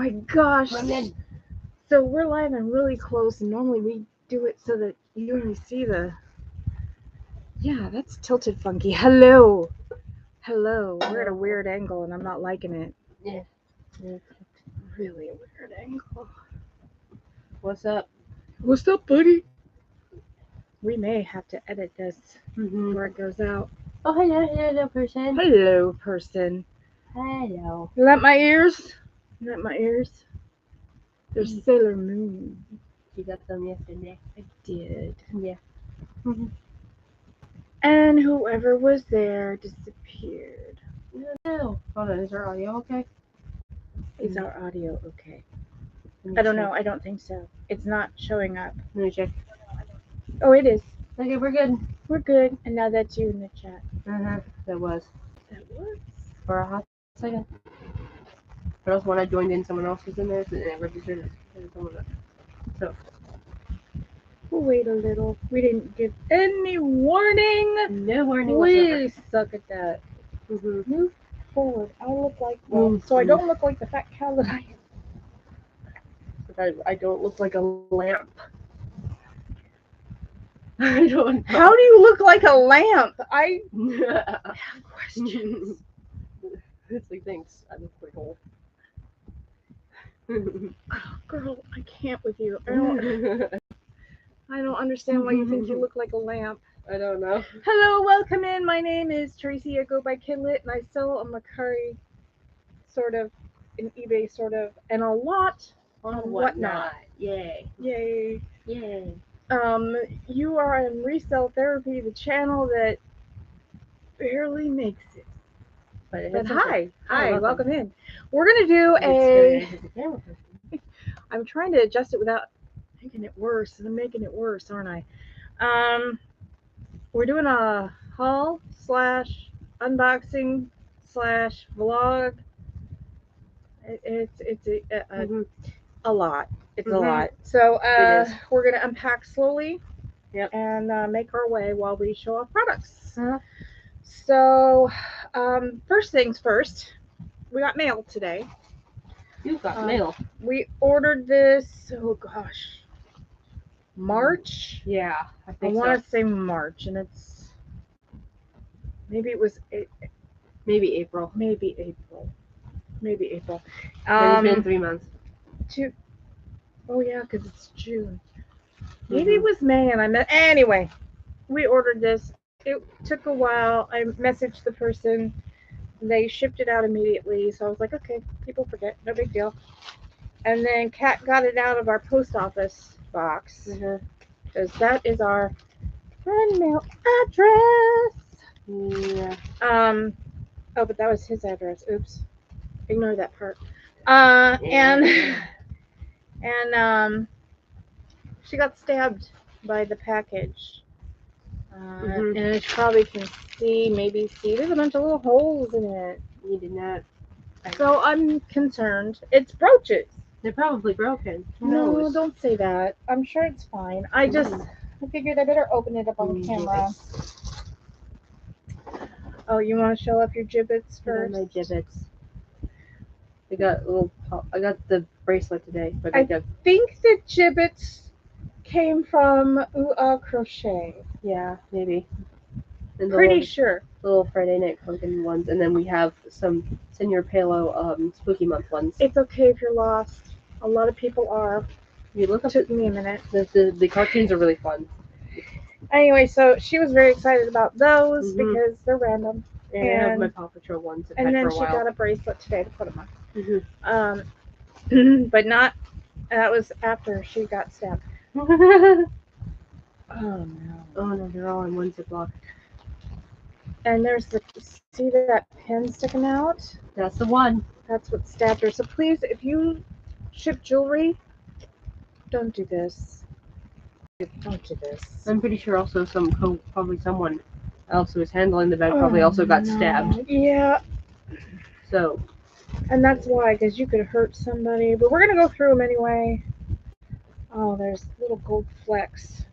my gosh. I'm in. So we're live and really close, and normally we do it so that you only see the... Yeah, that's tilted funky. Hello. Hello. We're at a weird angle, and I'm not liking it. Yeah. Really weird angle. What's up? What's up, buddy? We may have to edit this Mm-hmm. where it goes out. Oh, hello, person. Hello, person. Hello. You like my ears? You like my ears? They're Sailor Moon. You got them yesterday. I did. Yeah. And whoever was there disappeared. No. Hold on, is our audio okay? Is our audio okay? I don't know. I don't think so. It's not showing up. Let me check. Oh, it is. Okay, we're good. We're good. And now that's you in the chat. That was. That was. For a hot second. But also when I joined in, someone else was in there, and it registered as someone else. So. We'll wait a little. We didn't give any warning. No warning We suck at that. Mm-hmm. Move forward. I look like... Well, so I don't look like the fat cow that I am. I don't look like a lamp. I don't know. How do you look like a lamp? I have questions. It's like, thanks. I look like old. Oh, girl, I can't with you. I don't understand why you think you look like a lamp. I don't know. Hello, welcome in. My name is Tracy. I go by Kidlit, and I sell a Macari, sort of, an eBay, sort of, and a lot on whatnot. Yay. Yay. Yay. You are on Resale Therapy, the channel that barely makes it. But hi, welcome in. We're gonna do I'm trying to adjust it without making it worse, and I'm making it worse, aren't I? We're doing a haul / unboxing / vlog. It's a lot. It's a lot. So we're gonna unpack slowly. Yep. And make our way while we show off products. So first things first, we got mail today. You got mail. We ordered this, oh gosh, March? Yeah, I think I want to say March, and it's, maybe it was, maybe April. Maybe April. It's been 3 months. Oh yeah, because it's June. Maybe it was May, and anyway, we ordered this. It took a while. I messaged the person. They shipped it out immediately, so I was like, okay, people forget, no big deal. And then Kat got it out of our post office box, because that is our friend mail address. Yeah. Oh, but that was his address. Oops. Ignore that part. And she got stabbed by the package. And as you probably can see, there's a bunch of little holes in it. You did not. So I'm concerned. It's brooches. They're probably broken. No, don't say that. I'm sure it's fine. I figured I better open it up on camera. Oh, you want to show off your gibbets first? My gibbets. I got the bracelet today. But I think the gibbets came from Crochet. Yeah, maybe. And Pretty sure. Little Friday Night Funkin' ones, and then we have some Senior Palo Spooky Month ones. It's okay if you're lost. A lot of people are. You look up. Took me a minute. The cartoons are really fun. Anyway, so she was very excited about those because they're random. And I have my Paw Patrol ones. And then she got a bracelet today to put them on. But not. That was after she got stabbed. Oh no. Oh no, they're all in one Ziploc. And there's see that pin sticking out? That's the one. That's what stabbed her. So please, if you ship jewelry, don't do this. Don't do this. I'm pretty sure also probably someone else who was handling the bag probably also got stabbed. Yeah. So. And that's why, because you could hurt somebody. But we're going to go through them anyway. Oh, there's little gold flecks.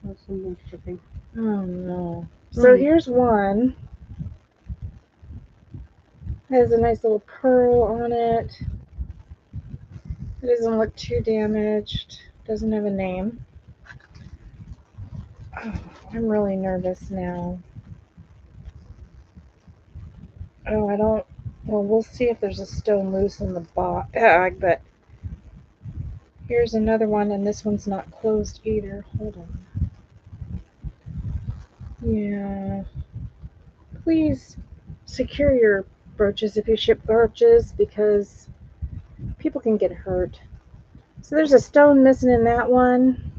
That's something shipping. Oh, no. So here's one. It has a nice little pearl on it. It doesn't look too damaged. Doesn't have a name. Oh, I'm really nervous now. Oh, I don't. Well, we'll see if there's a stone loose in the bag, but here's another one, and this one's not closed either. Hold on. Yeah. Please secure your brooches if you ship brooches because people can get hurt. So there's a stone missing in that one.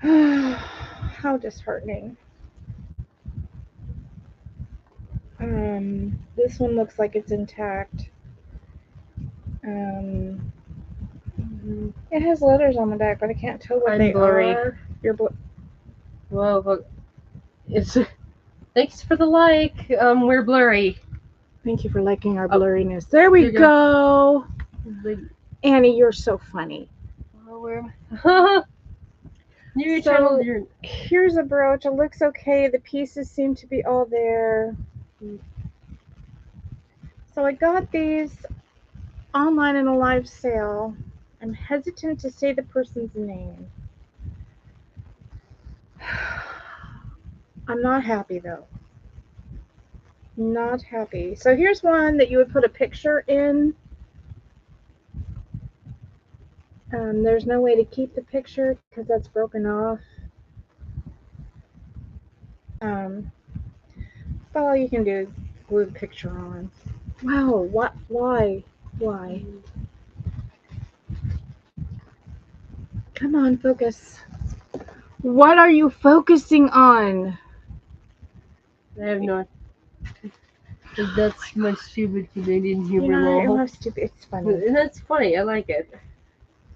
How disheartening. This one looks like it's intact. It has letters on the back, but I can't tell what they blurry. are. You're Whoa, but it's. Thanks for the like. We're blurry. Thank you for liking our blurriness. There we go. Annie, you're so funny. Oh, where am I? So here's a brooch. It looks okay. The pieces seem to be all there. So I got these online in a live sale. I'm hesitant to say the person's name. I'm not happy though. Not happy. So here's one that you would put a picture in. There's no way to keep the picture because that's broken off. So all you can do is glue the picture on. Wow, what? Why? Why? Come on, focus. What are you focusing on? I have no. That's my stupid Canadian humor. You know, stupid. It's funny. That's funny. I like it.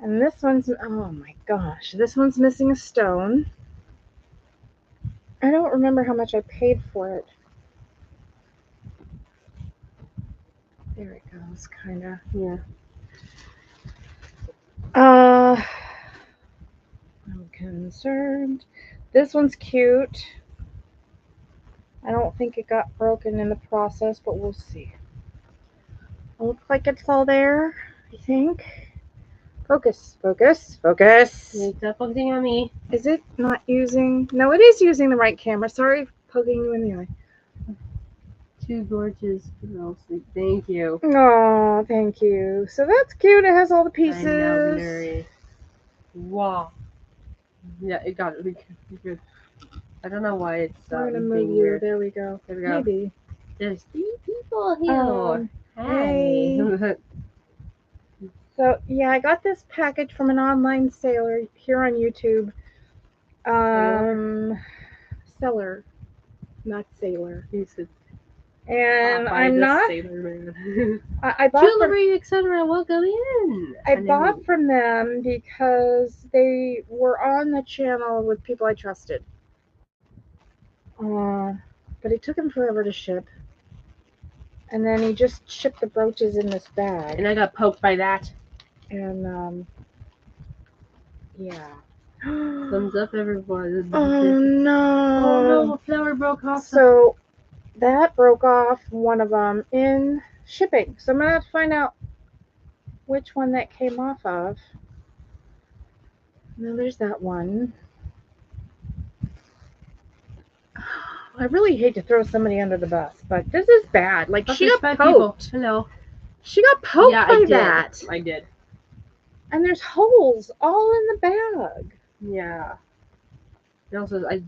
And this one's, oh my gosh, this one's missing a stone. I don't remember how much I paid for it. There it goes, kind of. Yeah. I'm concerned. This one's cute. I don't think it got broken in the process, but we'll see. It looks like it's all there, I think. Focus, focus, focus. Stop focusing on me. Is it not using? No, it is using the right camera. Sorry for poking you in the eye. Too gorgeous. Thank you. Oh, thank you. So that's cute. It has all the pieces. I know, very. Wow. Yeah, it got it. Good. I don't know why it's I'm gonna move you. Weird. There we go. There we go. Maybe. There's 3 people here. Hey. So yeah, I got this package from an online seller here on YouTube. Seller, not sailor. And I'm not. I bought jewelry, etc. Welcome in. I bought from them because they were on the channel with people I trusted. But it took him forever to ship. And then he just shipped the brooches in this bag. And I got poked by that. And yeah. Thumbs up, everyone. Oh no! Oh no! A flower broke off. So that broke off one of them in shipping. So I'm gonna have to find out which one that came off of. No, there's that one. I really hate to throw somebody under the bus, but this is bad. Like, she got poked. Hello. She got poked by that. I did. And there's holes all in the bag. Yeah. And also, I'm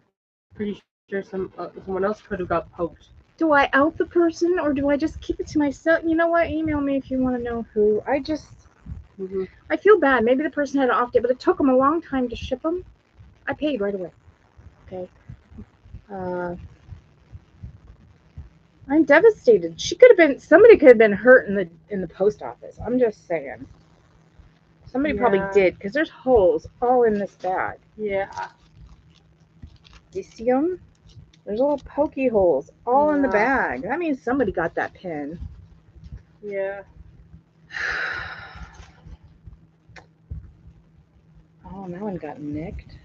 pretty sure someone else could have got poked. Do I out the person or do I just keep it to myself? You know what? Email me if you want to know who. I just... I feel bad. Maybe the person had an off day, but it took them a long time to ship them. I paid right away. Okay. I'm devastated. Somebody could have been hurt in the post office. I'm just saying. Somebody probably did, because there's holes all in this bag. Yeah. You see them? There's little pokey holes all in the bag. That means somebody got that pin. Yeah. Oh, that one got nicked.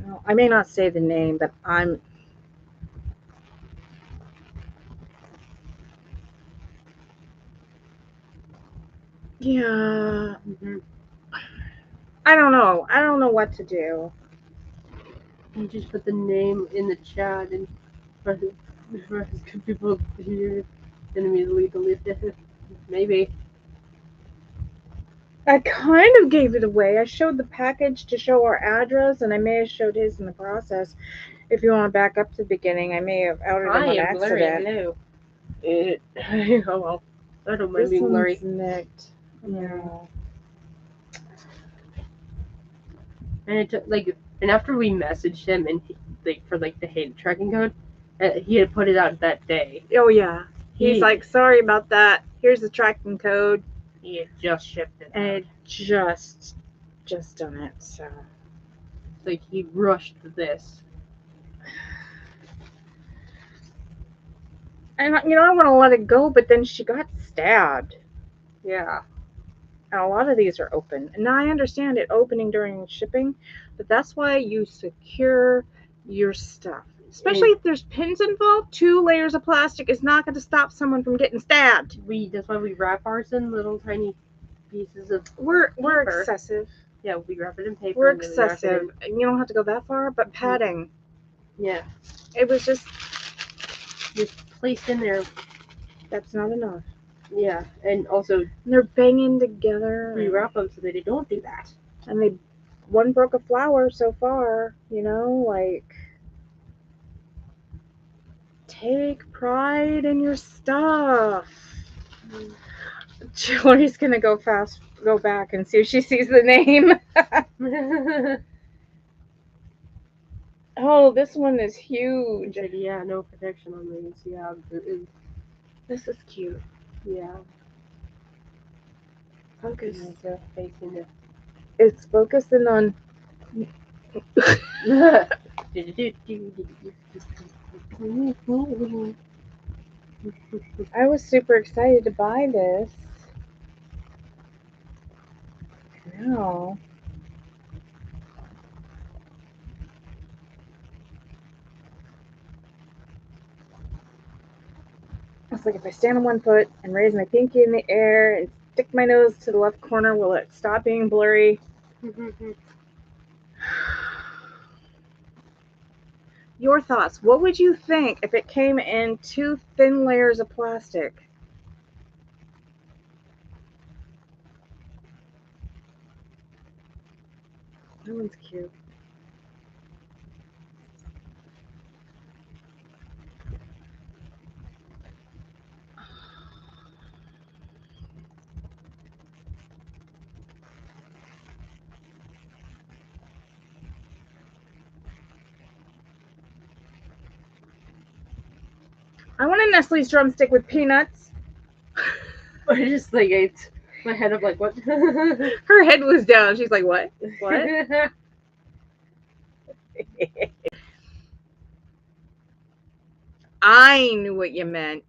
Well, I may not say the name, but Yeah. Mm-hmm. I don't know. I don't know what to do. You just put the name in the chat and for people here and immediately delete it. Maybe. I kind of gave it away. I showed the package to show our address, and I may have showed his in the process. If you want to back up to the beginning, I may have outed him I on am blurry. accident. Hello. Oh well. I don't mind This being blurry. one's nicked. Yeah. Yeah. And it took and after we messaged him and for the hate tracking code, he had put it out that day. Oh yeah. He's He like, sorry about that. Here's the tracking code, he had just shipped it. and it just done it. So He rushed this. and I want to let it go, but then she got stabbed. Yeah. And a lot of these are open. And now I understand it opening during shipping, but that's why you secure your stuff. Especially if there's pins involved, 2 layers of plastic is not going to stop someone from getting stabbed. That's why we wrap ours in little tiny pieces of We're paper. excessive. Yeah, we wrap it in paper. We're and then we wrap it in- excessive. And you don't have to go that far, but padding. Yeah. It was just Placed in there. that's not enough. Yeah, and also And they're banging together. we wrap them so that they don't do that. And one broke a flower so far, take pride in your stuff. Julie's gonna go back and see if she sees the name. Oh, this one is huge. Yeah, no protection on these. Yeah, there is. This is cute. Yeah. Focus. Facing it. It's focusing on. I was super excited to buy this. No. It's like if I stand on one foot and raise my pinky in the air and stick my nose to the left corner, will it stop being blurry? Your thoughts. What would you think if it came in 2 thin layers of plastic? That one's cute. I want a Nestle's drumstick with peanuts. I just ate my head up like, what? Her head was down. She's like, what? What? I knew what you meant.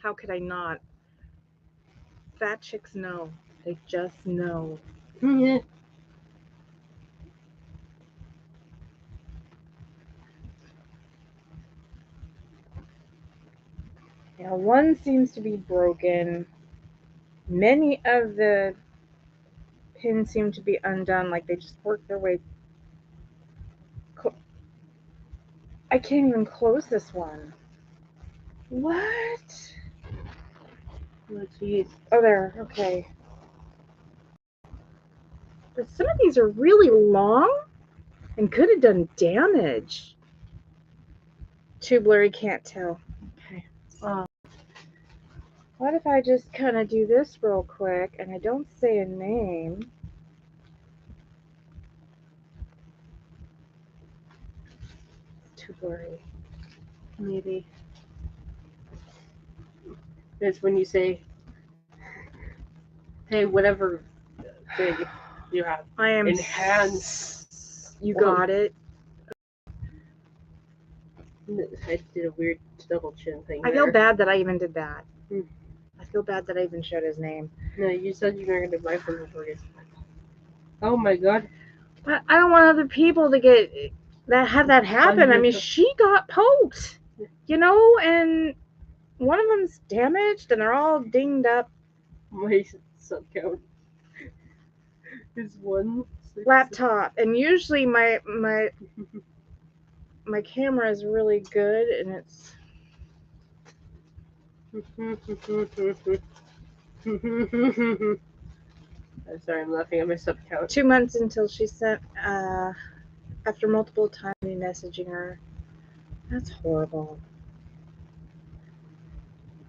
How could I not? Fat chicks know. They just know. Now, one seems to be broken. Many of the pins seem to be undone, like they just worked their way. I can't even close this one. What? Oh, jeez. Oh, there. Okay. But some of these are really long and could have done damage. Too blurry, can't tell. Okay. What if I just kind of do this real quick and I don't say a name? It's too blurry. Maybe. It's when you say, hey, whatever thing you have. I am Enhance. You got it. I did a weird double chin thing. I feel bad that I even did that. Hmm. I feel bad that I even showed his name. No, you said you were going to buy from the burgers. Oh my god. But I don't want other people to get have that happen. I mean, she got poked, and one of them's damaged, and they're all dinged up. My sub count. Is 1 6. Laptop, and usually my camera is really good, and it's I'm sorry, I'm laughing at my sub count. 2 months until she sent after multiple times messaging her. That's horrible.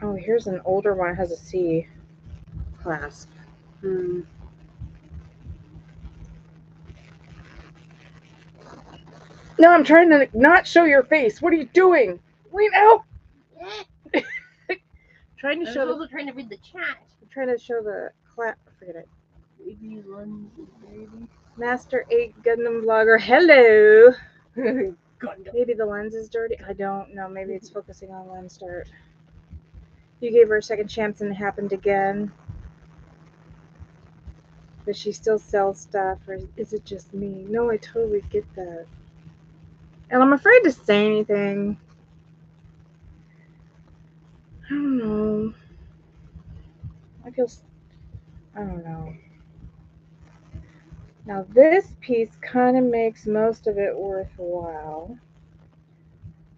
Oh, here's an older one. It has a C clasp. Hmm. No, I'm trying to not show your face. What are you doing? Lean out. Trying to I show. was also trying to read the chat. I'm trying to show the clap. Forget it. Baby Lens, baby. Master 8 Gundam vlogger. Hello. Gundam. Maybe the lens is dirty. I don't know. Maybe it's focusing on lens start. You gave her a second chance and it happened again. Does she still sell stuff, or is it just me? No, I totally get that. And I'm afraid to say anything. I don't know. I don't know. Now this piece kind of makes most of it worthwhile.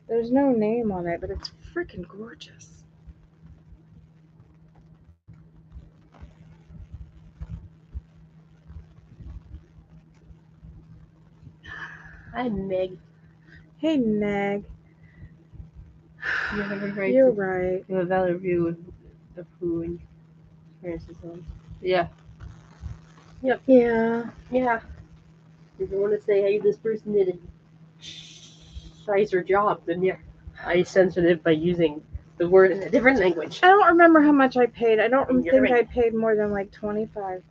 There's no name on it, but it's freaking gorgeous. Hi, Meg. Hey, Meg. You're right. You have a valid review of who and experiences on. Yeah. Yep. Yeah. Yeah. If you want to say, hey, this person did a nicer job, then yeah. I censored it by using the word in a different language. I don't remember how much I paid. I don't And you're think right. I paid more than like $25.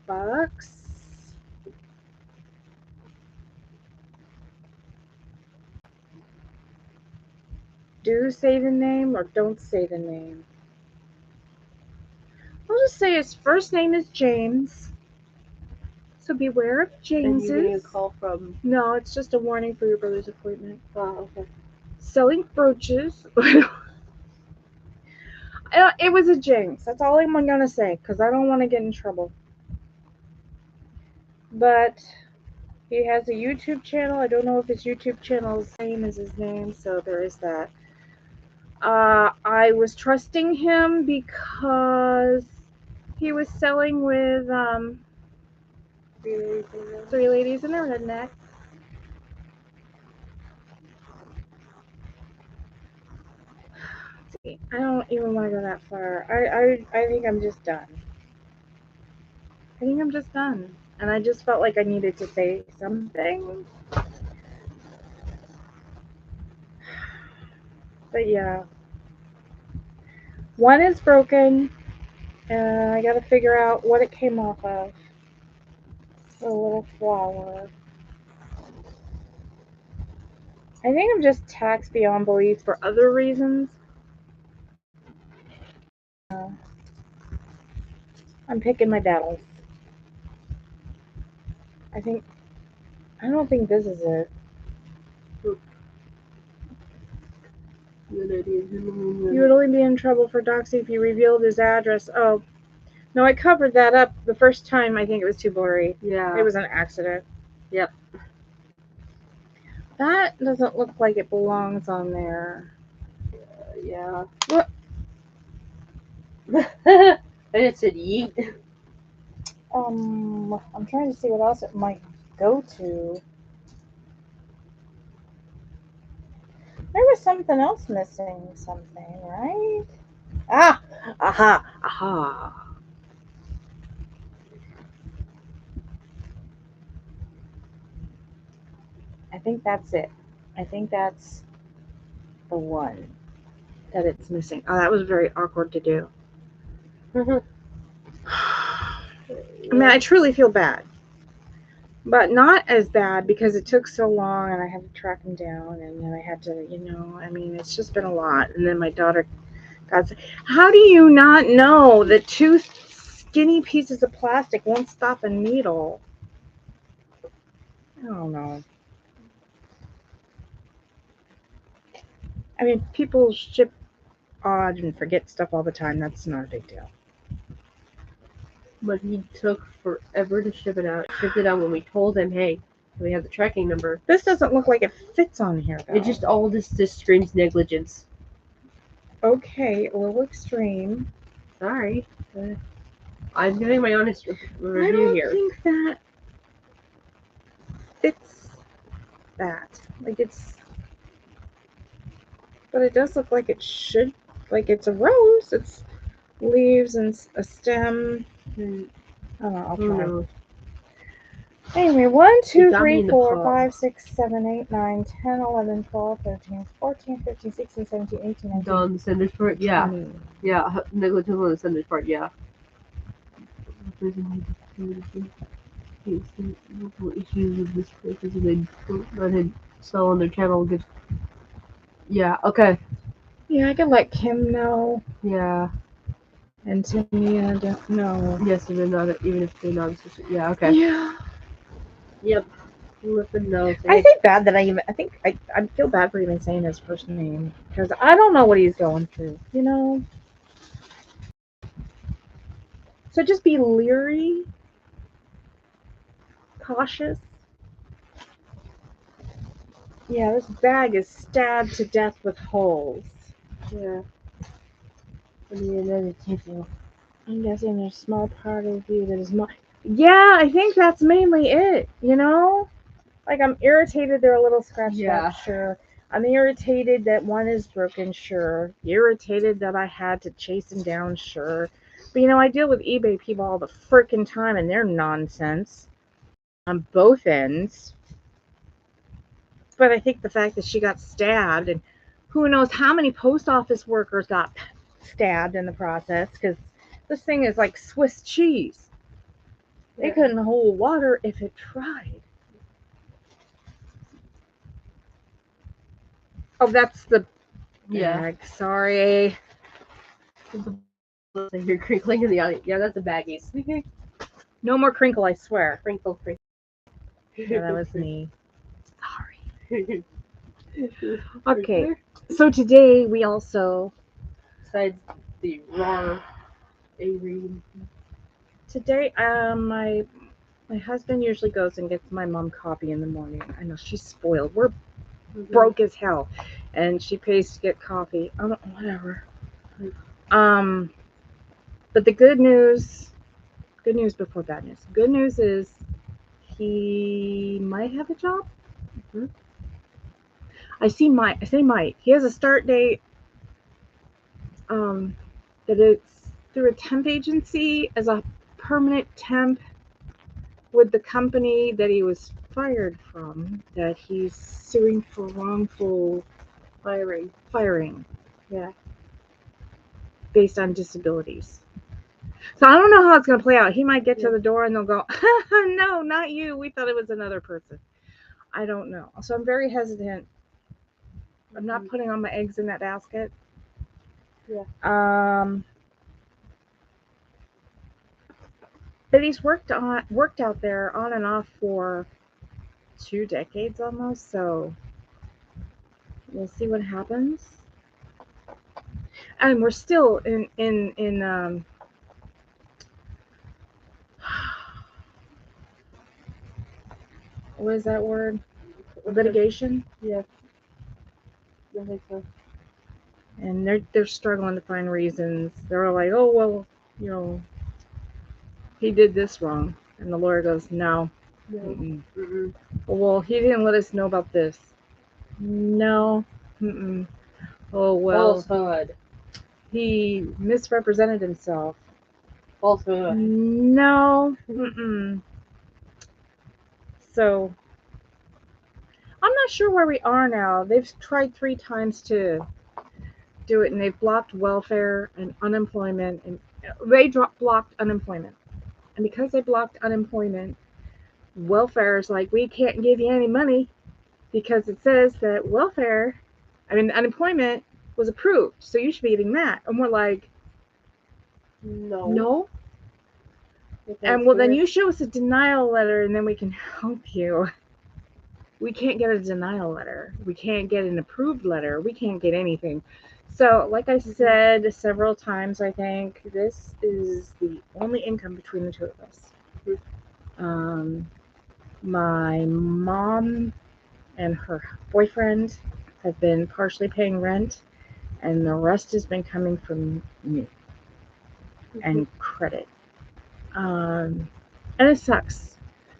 Do say the name or don't say the name. I'll just say his first name is James. So beware of And Jameses. you're getting a call from. No, it's just a warning for your brother's appointment. Oh, okay. Selling brooches. It was a James. That's all I'm gonna say, because I don't want to get in trouble. But he has a YouTube channel. I don't know if his YouTube channel is the same as his name, so there is that. I was trusting him because he was selling with three ladies and a redneck. See, I don't even want to go that far. I think I'm just done. I think I'm just done. And I just felt like I needed to say something. But yeah. One is broken, and I gotta figure out what it came off of. A little flower. I think I'm just taxed beyond belief for other reasons. I'm picking my battles. I don't think this is it. You would only be in trouble for doxing if you revealed his address. Oh, no, I covered that up the first time. I think it was too blurry. Yeah. It was an accident. Yep. That doesn't look like it belongs on there. Yeah. What? And it said yeet. I'm trying to see what else it might go to. There was something else missing, something, right? Ah! Aha! Aha! I think that's it. I think that's the one that it's missing. Oh, that was very awkward to do. I mean, I truly feel bad. But not as bad because it took so long and I had to track him down and then I had to, I mean, it's just been a lot. And then my daughter got, how do you not know that 2 skinny pieces of plastic won't stop a needle? I don't know. I mean, people ship odd and forget stuff all the time. That's not a big deal. But he took forever to ship it out. Shipped it out when we told him, hey, we have the tracking number. This doesn't look like it fits on here, though. It just all this screams negligence. Okay, a little extreme. Sorry. I'm giving my honest review I don't here. think that fits that. Like it's, but it does look like it should. Like it's a rose. It's leaves and a stem. I don't know. I'll Who try. knows? Anyway, 1, 2, got me 3, in the 4, pub. 5, 6, 7, 8, 9, 10, 11, 12, 13, 14, 15, 16, 17, 18, 19, On the sender's part? Yeah. 20. Yeah. Negligence on the sender's part, yeah. Multiple issues with this because they don't let him sell on their channel. Yeah, okay. Yeah, I can let Kim know. Yeah. And Tania don't know. Yes, even if they're not associated. Yeah, okay. Yeah. Yep. Let them know. I think bad that I feel bad for even saying his first name because I don't know what he's going through, you know. So just be leery, cautious. Yeah, this bag is stabbed to death with holes. Yeah. I need another tissue. I'm guessing there's a small part of you that is more. Yeah, I think that's mainly it, you know? Like, I'm irritated they're a little scratched up, sure. I'm irritated that one is broken, sure. Irritated that I had to chase them down, sure. But, you know, I deal with eBay people all the frickin' time, and they're nonsense on both ends. But I think the fact that she got stabbed, and who knows how many post office workers got stabbed in the process, because this thing is like Swiss cheese. It couldn't hold water if it tried. Oh, that's the bag. Sorry. You're crinkling in the audience. Yeah, that's the baggies. No more crinkle, I swear. Crinkle. Yeah, that was me. Sorry. Okay. Okay. So today we also. Besides the raw Avery. Today, my husband usually goes and gets my mom coffee in the morning. I know she's spoiled. We're broke as hell, and she pays to get coffee. Whatever. But the good news before bad news. Good news is he might have a job. Mm-hmm. I say might. He has a start date. That it's through a temp agency as a permanent temp with the company that he was fired from, that he's suing for wrongful firing. Yeah. Based on disabilities. So I don't know how it's going to play out. He might get to the door and they'll go, no, not you. We thought it was another person. I don't know. So I'm very hesitant. I'm not putting all my eggs in that basket. Yeah. But he's worked out there on and off for 2 decades almost, so we'll see what happens. And we're still in what is that word? Litigation. Yeah. I think so. And they're struggling to find reasons. They're like, oh well, you know, he did this wrong, and the lawyer goes, no. Mm-mm. Well, he didn't let us know about this. No. Mm-mm. Oh well. Falsehood. He misrepresented himself. Falsehood. No. Mm-mm. So I'm not sure where we are now. They've tried 3 times to do it, and they've blocked welfare and unemployment, and they blocked unemployment. And because they blocked unemployment, welfare is like, we can't give you any money because it says that unemployment was approved, so you should be getting that. And we're like, no. And well, then you show us a denial letter, and then we can help you. we can't get a denial letter. We can't get an approved letter. We can't get anything. So, like I said several times, I think this is the only income between the two of us. My mom and her boyfriend have been partially paying rent, and the rest has been coming from me and credit. And it sucks.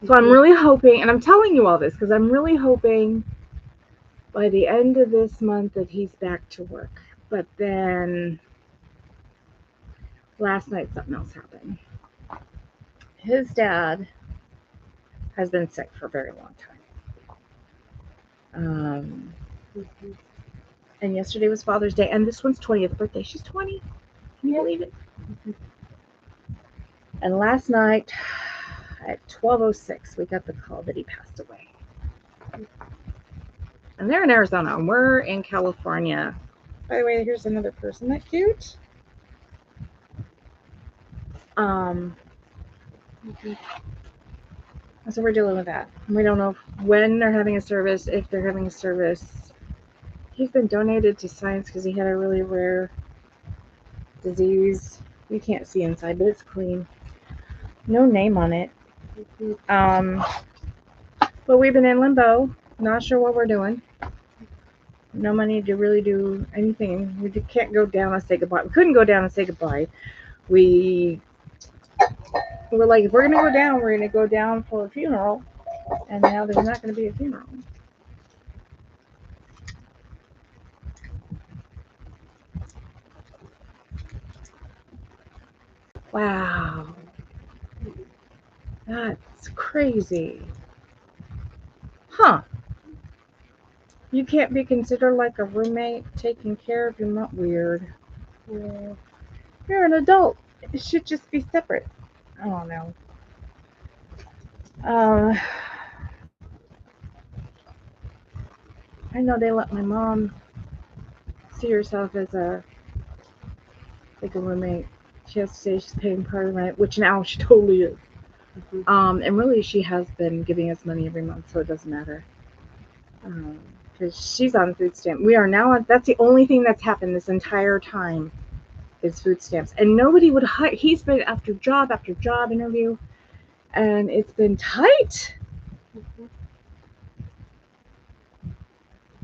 So I'm really hoping, and I'm telling you all this because I'm really hoping by the end of this month that he's back to work. But then last night something else happened. His dad has been sick for a very long time. And yesterday was Father's Day, and this one's 20th birthday. She's 20. Can you believe it? And last night at 12:06, we got the call that he passed away. And they're in Arizona, and we're in California. By the way, here's another person. That cute? So we're dealing with that. We don't know when they're having a service, if they're having a service. He's been donated to science because he had a really rare disease. You can't see inside, but it's clean. No name on it. But we've been in limbo. Not sure what we're doing. No money to really do anything. We can't go down and say goodbye. We couldn't go down and say goodbye. We're like, if we're going to go down, we're going to go down for a funeral. And now there's not going to be a funeral. Wow. That's crazy. Huh. You can't be considered like a roommate taking care of your mom. Weird. Yeah. You're an adult. It should just be separate. I don't know. I know they let my mom see herself as a roommate. She has to say she's paying part of rent, which now she totally is. And really, she has been giving us money every month, so it doesn't matter. Because she's on food stamp. We are now on. That's the only thing that's happened this entire time is food stamps, and nobody would hire. He's been after job interview, and it's been tight.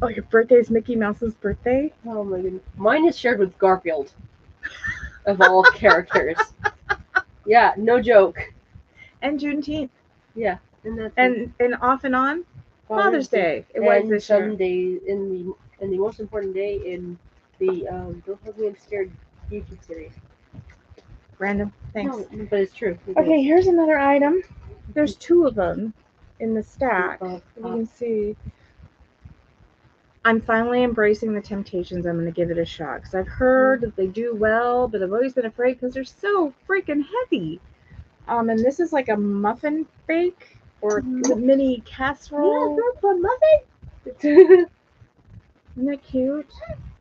Oh, your birthday is Mickey Mouse's birthday? Oh my goodness. Mine is shared with Garfield. Of all characters. Yeah, no joke. And Juneteenth. Yeah. And off and on Father's Day. It was this Sunday in the most important day in the Don't Hold Me I'm Scared YouTube series. Random. Thanks. No, but it's true. Okay, here's another item. There's two of them in the stack. You can see. I'm finally embracing the Temptations. I'm going to give it a shot because I've heard that they do well, but I've always been afraid because they're so freaking heavy. And this is like a muffin bake or a mini casserole. Yeah, for a muffin. Isn't that cute?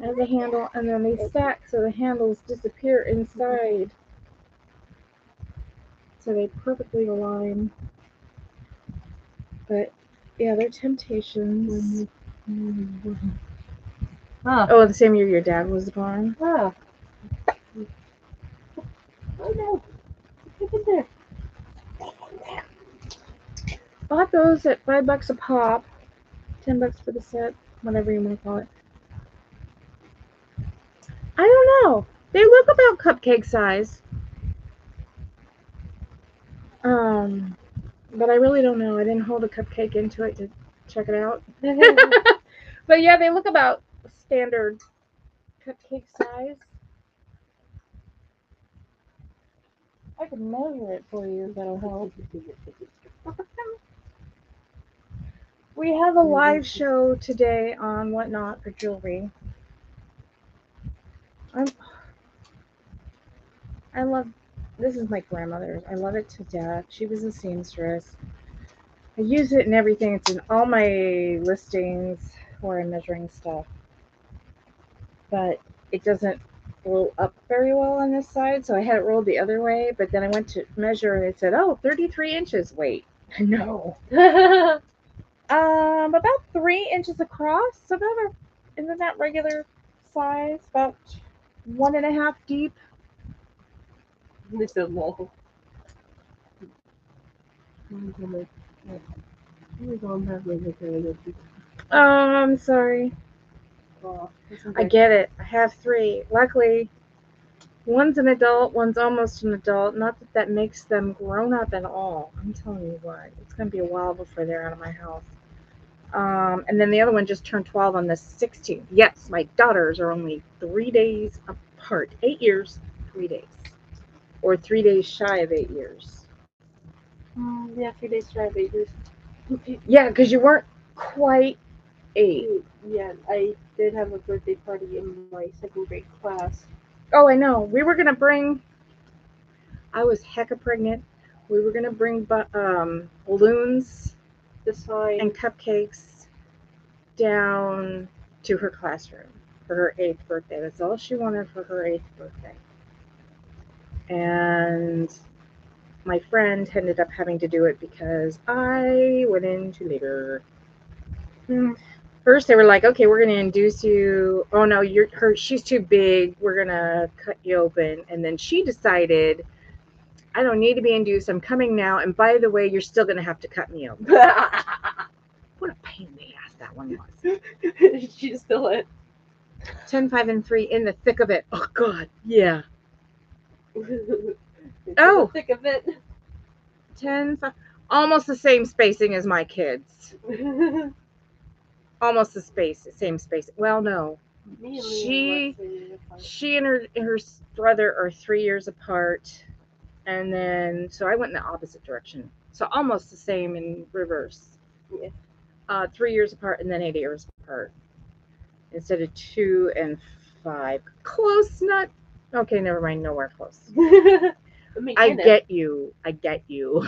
It has a handle, and then they stack so the handles disappear inside. So they perfectly align. But yeah, they're Temptations. Oh, the same year your dad was born. Oh no. Look at there. Bought those at $5 a pop. $10 for the set, whatever you want to call it. I don't know. They look about cupcake size. But I really don't know. I didn't hold a cupcake into it to check it out. But yeah, they look about standard cupcake size. I can measure it for you if that'll help. We have a live show today on Whatnot for jewelry. I love, this is my grandmother's. I love it to death. She was a seamstress. I use it in everything. It's in all my listings where I'm measuring stuff. But it doesn't roll up very well on this side, so I had it rolled the other way, but then I went to measure and it said, oh, 33 inches. Wait, no. About 3 inches across. So isn't that regular size? About 1.5 deep. They said lol. Oh, Oh, I'm sorry. that's I okay. get it. I have 3. Luckily, one's an adult, one's almost an adult. Not that that makes them grown up at all. I'm telling you what, it's gonna be a while before they're out of my house. And then the other one just turned 12 on the 16th. Yes, my daughters are only 3 days apart. 8 years, 3 days, or 3 days shy of 8 years. Yeah, 3 days shy of 8 years. Yeah, because you weren't quite 8. Yeah, I did have a birthday party in my second grade class. Oh, I know. We were gonna bring. I was hecka pregnant. We were gonna bring balloons The sign. and cupcakes down to her classroom for her 8th birthday. That's all she wanted for her 8th birthday. And my friend ended up having to do it because I went into labor. First, they were like, "Okay, we're going to induce you. Oh no, she's too big. We're going to cut you open." And then she decided, "I don't need to be induced. I'm coming now. And by the way, you're still going to have to cut me open." What a pain in the ass that one was. She's still it. 10, 5, and 3 in the thick of it. Oh God, yeah. Into Oh, the thick of it. 10, 5, almost the same spacing as my kids. Almost the same space. Well, no, Me and she Lexi. she and her brother are 3 years apart, and then so I went in the opposite direction. So almost the same in reverse. Yeah. 3 years apart, and then 8 years apart instead of 2 and 5. Close, not okay. Never mind. Nowhere close. I get you. I get you.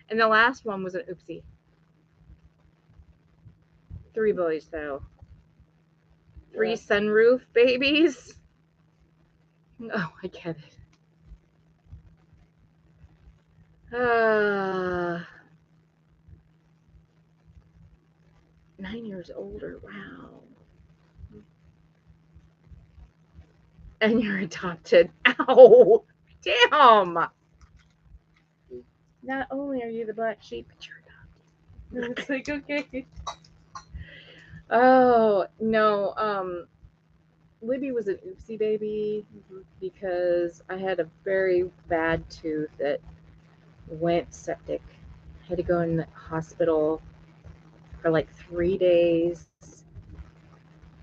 And the last one was an oopsie. 3 boys though. 3 sunroof babies. Oh, I get it. 9 years older. Wow. And you're adopted. Ow. Damn. Not only are you the black sheep, but you're adopted. It's like, okay. Oh no. Libby was an oopsie baby because I had a very bad tooth that went septic. I had to go in the hospital for like 3 days,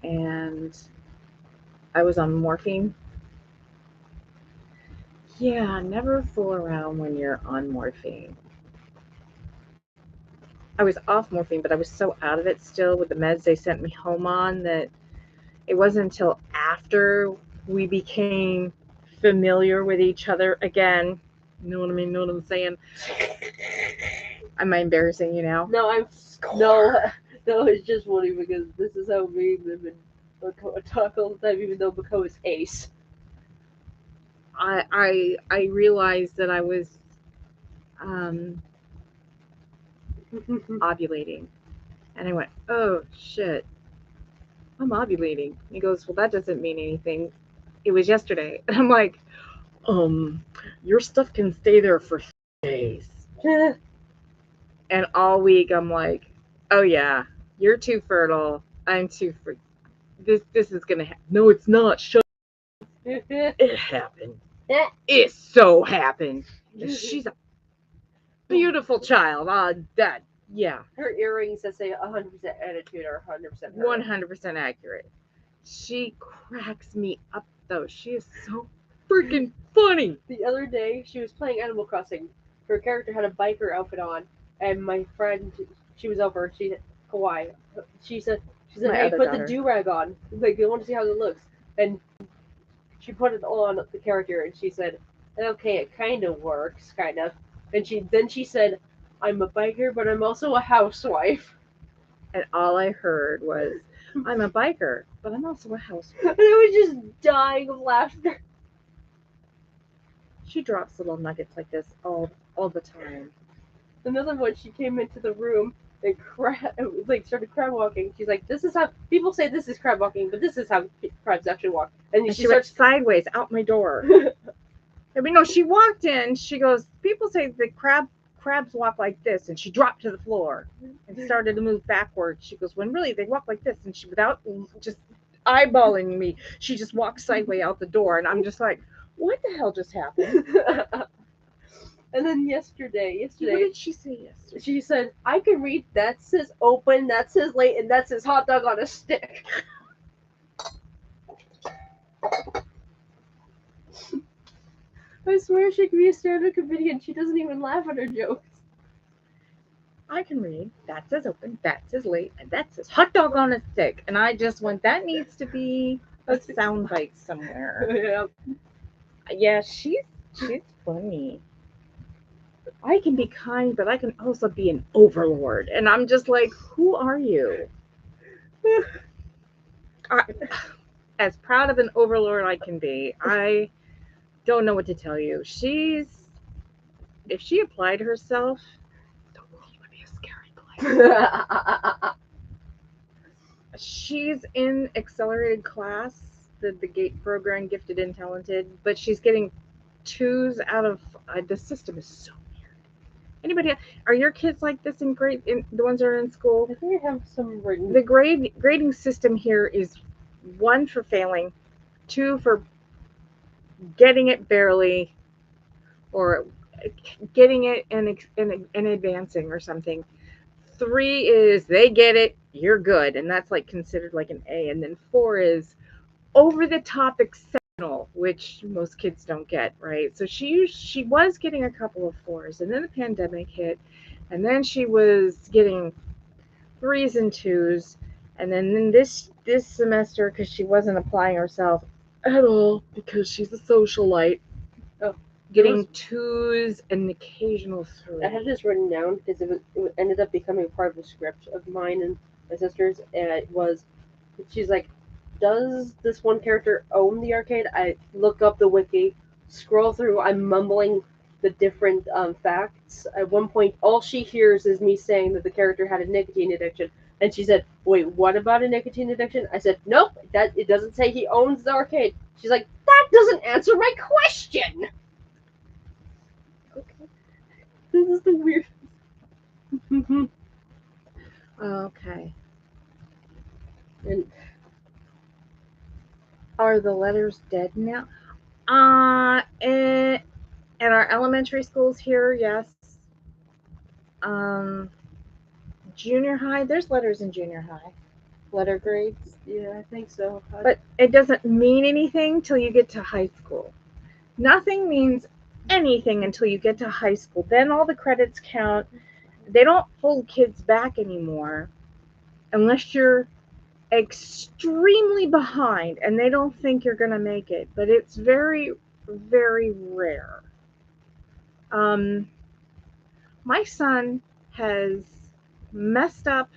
and I was on morphine. Yeah, never fool around when you're on morphine. I was off morphine, but I was so out of it still with the meds they sent me home on that it wasn't until after we became familiar with each other again. You know what I mean? Know what I'm saying? Am I embarrassing you now? No, no, it's just funny because this is how me and them and Bako talk all the time, even though Bako is ace. I realized that I was um, ovulating, and I went, "Oh shit, I'm ovulating." He goes, "Well, that doesn't mean anything. It was yesterday." And I'm like, your stuff can stay there for days. And all week I'm like, "Oh yeah, you're too fertile. I'm too this is gonna happen." No, it's not. Shut. It happened. It so happened. She's a beautiful child. That yeah, Her earrings that say 100% attitude are 100% her. 100% accurate. She cracks me up though. She is so freaking funny. The other day, she was playing Animal Crossing. Her character had a biker outfit on, and my friend, she was over. She Kawaii. She said, My "Hey, other put the daughter. do rag on. Like, you want to see how it looks." And she put it on the character, and she said, "Okay, it kind of works, kind of." And she said, "I'm a biker, but I'm also a housewife." And all I heard was, "I'm a biker, but I'm also a housewife." And I was just dying of laughter. She drops little nuggets like this all the time. Another one, she came into the room and started crab walking. She's like, "This is how people say this is crab walking, but this is how crabs actually walk." And And she she went starts. sideways out my door. I mean, no, she walked in. She goes, people say the crabs walk like this, and she dropped to the floor and started to move backwards. She goes, when really they walk like this, and she without just eyeballing me, she just walked sideways out the door, and I'm just like, what the hell just happened? And then yesterday, What did she say yesterday? she said, "I can read. That says open. That says late, and that says hot dog on a stick." I swear she could be a stand-up comedian. She doesn't even laugh at her jokes. I can read. That says open. That says late. And that says hot dog on a stick. And I just went, that needs to be a soundbite somewhere. Yeah. Yeah, she's funny. I can be kind, but I can also be an overlord. And I'm just like, who are you? As proud of an overlord I can be, I don't know what to tell you. If she applied herself, the world would be a scary place. She's in accelerated class, the GATE program, gifted and talented, but she's getting twos out of the system is so weird. Anybody? Are your kids like this in grade? The ones that are in school? I think I have some written. The grading system here is 1 for failing, 2 for getting it barely, or getting it and advancing or something. 3 is they get it, you're good, and that's like considered like an A. And then 4 is over the top exceptional, which most kids don't get, right? So she was getting a couple of 4s, and then the pandemic hit, and then she was getting 3s and 2s, and then this semester, because she wasn't applying herself at all because she's a socialite, getting 2s and an occasional 3. I have this written down because it ended up becoming part of a script of mine and my sister's, and it was, she's like, does this one character own the arcade? I look up the wiki, scroll through, I'm mumbling the different facts. At one point, all she hears is me saying that the character had a nicotine addiction. And she said, wait, what about a nicotine addiction? I said, nope, it doesn't say he owns the arcade. She's like, that doesn't answer my question! Okay. This is the weirdest. Okay. And Are the letters dead now? In our elementary schools here, yes. Junior high, there's letters in junior high. Letter grades. yeah, I think so. But it doesn't mean anything till you get to high school. Nothing means anything until you get to high school. Then all the credits count. They don't hold kids back anymore unless you're extremely behind and they don't think you're going to make it. But it's very, very rare. My son has messed up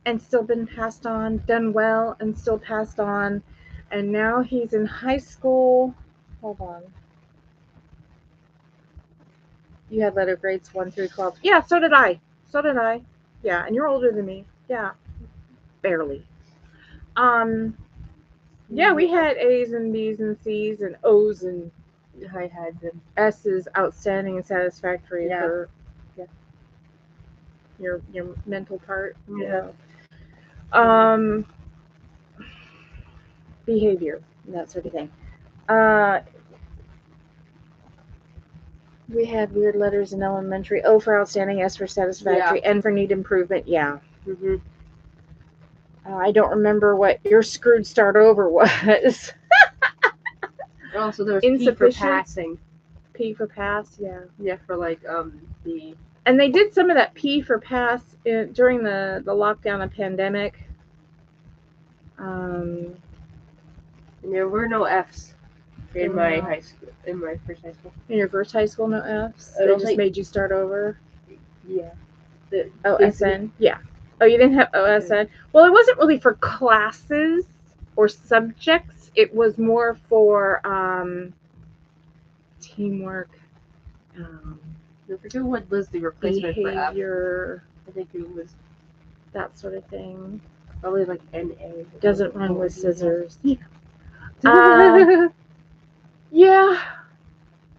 and still been passed on, done well and still passed on, and now he's in high school. Hold on. You had letter grades 1 through 12. Yeah, so did I. Yeah, and you're older than me. Yeah, barely. Yeah, we had A's and B's and C's and O's and I had them. S's, outstanding and satisfactory Yeah. for your mental part. Yeah. Behavior, that sort of thing. We had weird letters in elementary. O for outstanding, S for satisfactory, N for need improvement. Yeah. Mm-hmm. I don't remember what your screwed start over was. Also, there was P for passing. P for pass, yeah. Yeah, for like the. And they did some of that P for pass during the lockdown and pandemic. And there were no F's in my high school. In my first high school. In your first high school, no F's. They just made you start over. Yeah. OSN. Yeah. Oh, you didn't have OSN. Well, it wasn't really for classes or subjects. It was more for teamwork, I forget what was the replacement for F. behavior, I think it was that sort of thing. probably like NA. Doesn't run with scissors. Yeah.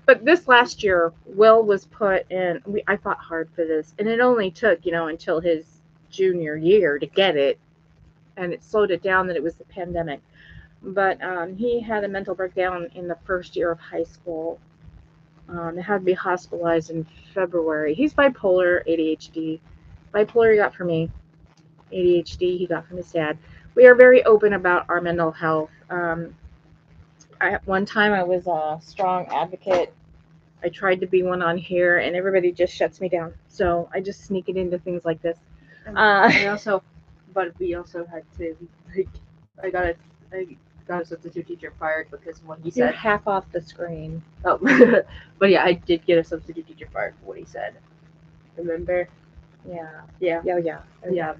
But this last year, Will was put in. I fought hard for this, and it only took, until his junior year to get it, and it slowed it down that it was the pandemic. But he had a mental breakdown in the first year of high school. It had to be hospitalized in February. He's bipolar, ADHD. Bipolar he got from me. ADHD he got from his dad. We are very open about our mental health. One time I was a strong advocate. I tried to be one on here, and everybody just shuts me down. So I just sneak it into things like this. But we also had to, like, I got a substitute teacher fired because what he You're said. half off the screen. Oh, but yeah, I did get a substitute teacher fired for what he said. Remember? Yeah. Yeah. Yeah. Yeah.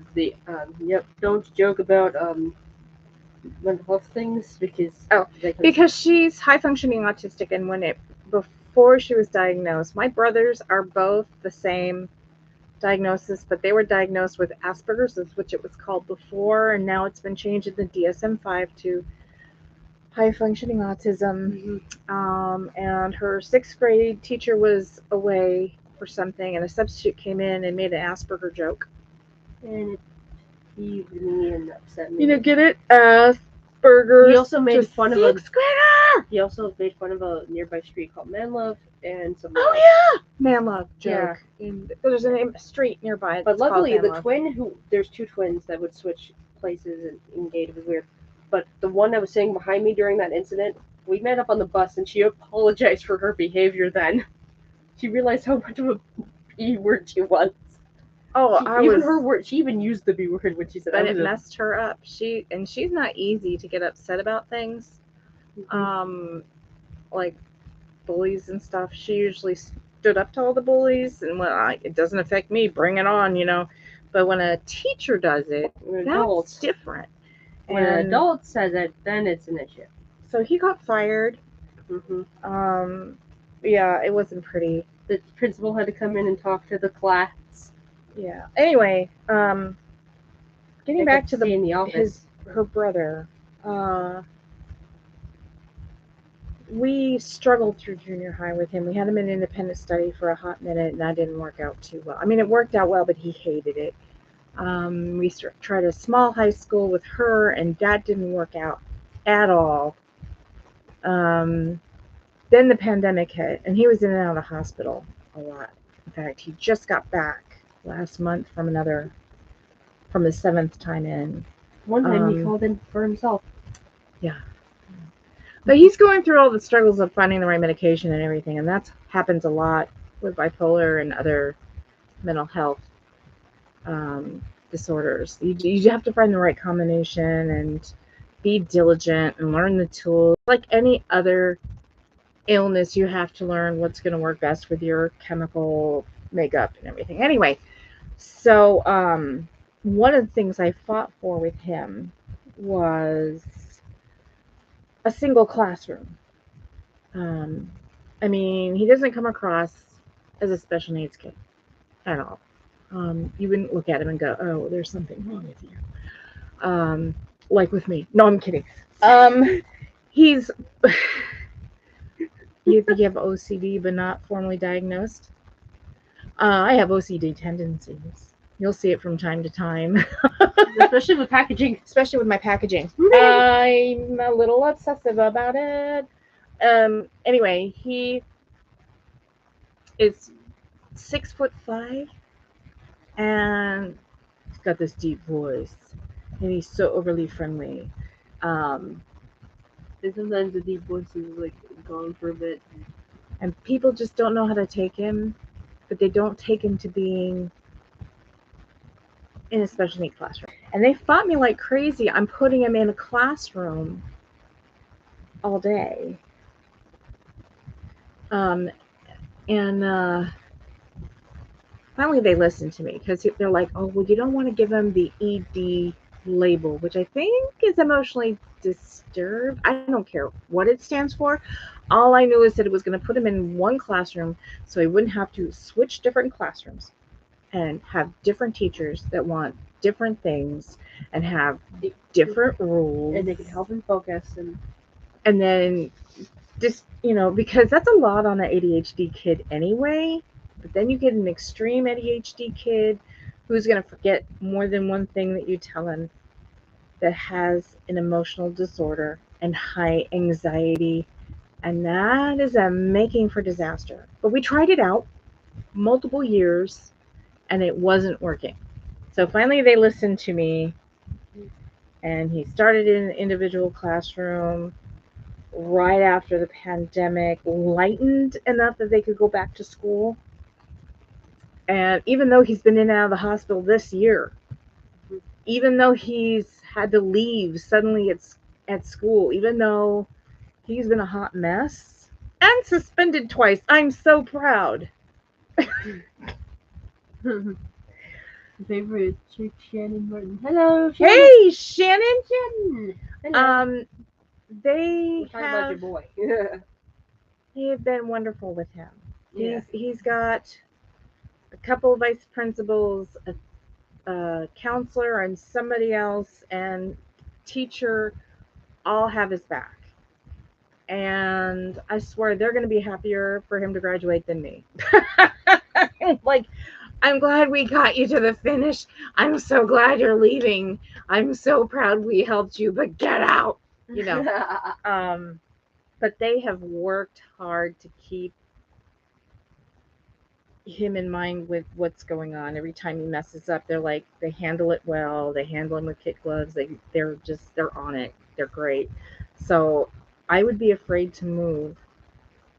Yep. Don't joke about mental health things because she's high functioning autistic, and before she was diagnosed, my brothers are both the same diagnosis, but they were diagnosed with Asperger's, which it was called before, and now it's been changed in the DSM-5 to high functioning autism. And her 6th grade teacher was away for something, and a substitute came in and made an Asperger joke. And it peeved me and upset me. Get it? Asperger's. He also made fun of a 6th grader. He also made fun of a nearby street called Manlove and some. Manlove joke. Yeah. There's a street nearby. But luckily, the twin there's 2 twins that would switch places and engage. It was weird. But the one that was sitting behind me during that incident, we met up on the bus, and she apologized for her behavior. Then she realized how much of a B word she was. Oh, her word. She even used the B word when she said. But it messed her up. She's not easy to get upset about things. Like bullies and stuff. She usually stood up to all the bullies, and it doesn't affect me. Bring it on, But when a teacher does it, that's different. When an adult says it, then it's an issue. So he got fired. Yeah, it wasn't pretty. The principal had to come in and talk to the class. Yeah. Anyway, getting back to her brother. We struggled through junior high with him. We had him in independent study for a hot minute, and that didn't work out too well. I mean, it worked out well, but he hated it. We tried a small high school with her, and that didn't work out at all. Then the pandemic hit, and he was in and out of the hospital a lot. In fact, he just got back last month from the 7th time in. One time he called in for himself. Yeah. But he's going through all the struggles of finding the right medication and everything, and that happens a lot with bipolar and other mental health disorders. You have to find the right combination and be diligent and learn the tools. Like any other illness, you have to learn what's going to work best with your chemical makeup and everything. Anyway, so one of the things I fought for with him was a single classroom. I mean, he doesn't come across as a special needs kid at all. You wouldn't look at him and go, "Oh, there's something wrong with you." Like with me. No, I'm kidding. He's. You think you have OCD but not formally diagnosed? I have OCD tendencies. You'll see it from time to time. Especially with packaging. Especially with my packaging. I'm a little obsessive about it. Anyway, he is 6'5", and he's got this deep voice, and he's so overly friendly. And sometimes the deep voice is like gone for a bit. And people just don't know how to take him, but they don't take him to being in a special needs classroom. And they fought me like crazy. I'm putting him in a classroom all day. And finally they listened to me, because they're like, "Oh, well, you don't want to give him the ED label," which I think is emotionally disturbed. I don't care what it stands for. All I knew is that it was going to put him in one classroom so he wouldn't have to switch different classrooms and have different teachers that want different things and have different rules. And they can help him focus. And then just, because that's a lot on an ADHD kid anyway. But then you get an extreme ADHD kid who's going to forget more than one thing that you tell him, that has an emotional disorder and high anxiety. And that is a making for disaster. But we tried it out multiple years and it wasn't working. So finally they listened to me and he started in an individual classroom right after the pandemic lightened enough that they could go back to school. And even though he's been in and out of the hospital this year, even though he's had to leave suddenly at school, even though he's been a hot mess and suspended twice, I'm so proud. Favorite chick, Shannon Martin. Hello, Shannon. Hey, Shannon. Shannon. Hello. They We're talking about your have boy. they have been wonderful with him. Yeah. He's got a couple of vice principals, a counselor, and somebody else, and teacher all have his back. And I swear they're going to be happier for him to graduate than me. Like, I'm glad we got you to the finish. I'm so glad you're leaving. I'm so proud we helped you, but get out. But they have worked hard to keep him in mind with what's going on. Every time he messes up, they handle it well. They handle him with kid gloves. They're on it. They're great. So I would be afraid to move